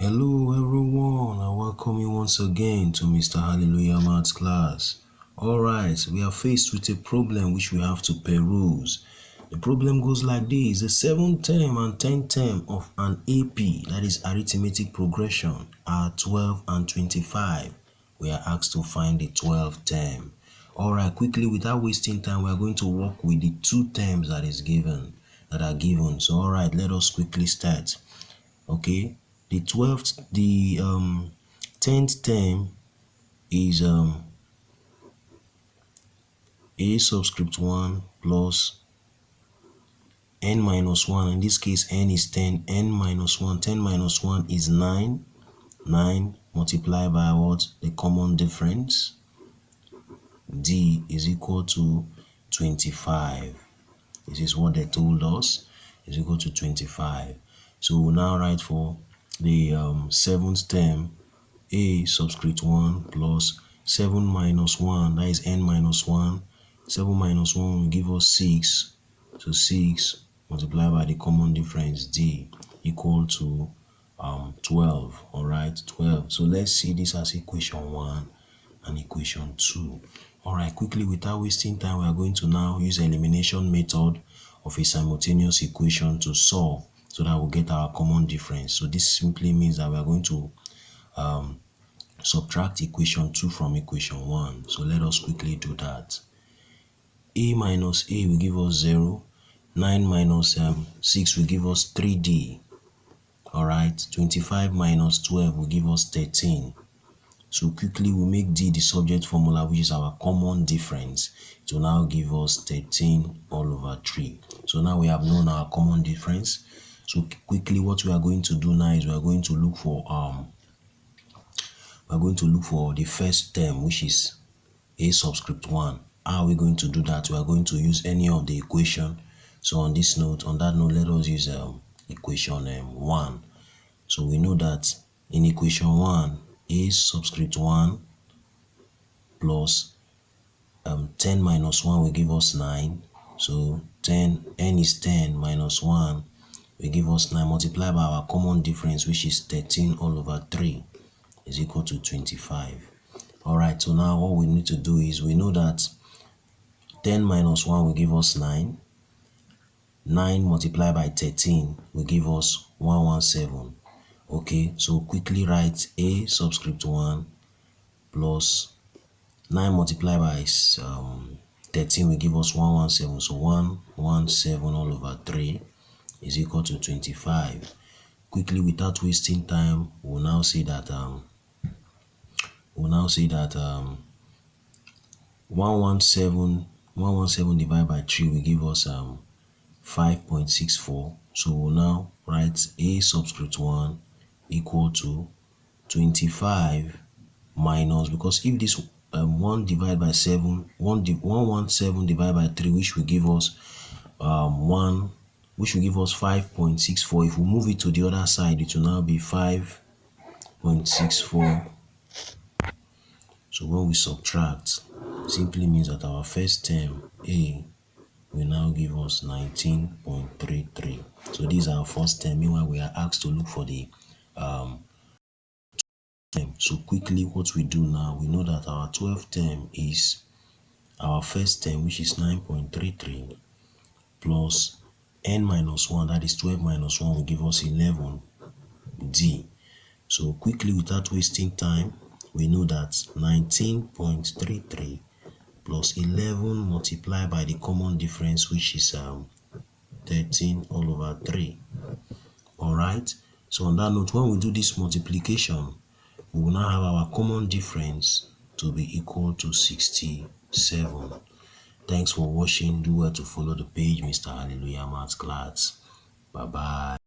Hello everyone, I welcome you once again to Mr. Hallelujah Maths class. Alright, we are faced with a problem which we have to peruse. The problem goes like this: the 7th term and 10th term of an AP, that is arithmetic progression, are 12 and 25. We are asked to find the 12th term. Alright, quickly, without wasting time, we are going to work with the two terms that are given. So alright, let us quickly start. Okay, the 10th term is a subscript 1 plus n minus 1. In this case, n is 10, n minus 1. 10 minus 1 is 9. 9 multiplied by what? The common difference, d, is equal to 25. This is what they told us, is equal to 25. So we'll now write for the 7th term, a subscript 1 plus 7 minus 1, that is n minus 1. 7 minus 1 will give us 6. So 6 multiplied by the common difference, d, equal to 12. Alright, 12. So let's see this as equation 1 and equation 2. Alright, quickly, without wasting time, we are going to now use elimination method of a simultaneous equation to solve so that we'll get our common difference. So this simply means that we are going to subtract equation 2 from equation 1. So let us quickly do that. A minus a will give us 0. 9 minus 6 will give us 3d. Alright, 25 minus 12 will give us 13. So quickly, we make d the subject formula, which is our common difference. It will now give us 13 all over 3. So now we have known our common difference. So quickly, what we are going to do now is we are going to look for the first term, which is a subscript 1. How are we going to do that? We are going to use any of the equation. So on that note, let us use equation 1. So we know that in equation 1, a subscript 1 plus 10 minus 1 will give us 9. So n is 10 minus 1 will give us 9, multiplied by our common difference, which is 13 all over 3, is equal to 25. Alright, so now what we need to do is, we know that 10 minus 1 will give us 9. 9 multiplied by 13 will give us 117. Okay, so quickly write a subscript 1 plus 9 multiplied by 13 will give us 117. So 117 all over 3 is equal to 25. Quickly, without wasting time, we'll now say that 117 divided by 3 will give us 5.64. So we'll now write a subscript 1 equal to 25 minus, because if this 1 divided by 117 divided by 3, which will give us 5.64. If we move it to the other side, it will now be 5.64. So when we subtract, simply means that our first term, a, will now give us 19.33. So this is our first term. Meanwhile, we are asked to look for the term. So quickly, what we do now, we know that our 12th term is our first term, which is 9.33, plus n minus 1, that is 12 minus 1 will give us 11d. So quickly, without wasting time, we know that 19.33 plus 11 multiplied by the common difference, which is 13 all over 3. Alright, so on that note, when we do this multiplication, we will now have our common difference to be equal to 67. Thanks for watching. Do well to follow the page, Mr. Hallelujah Maths class. Bye bye.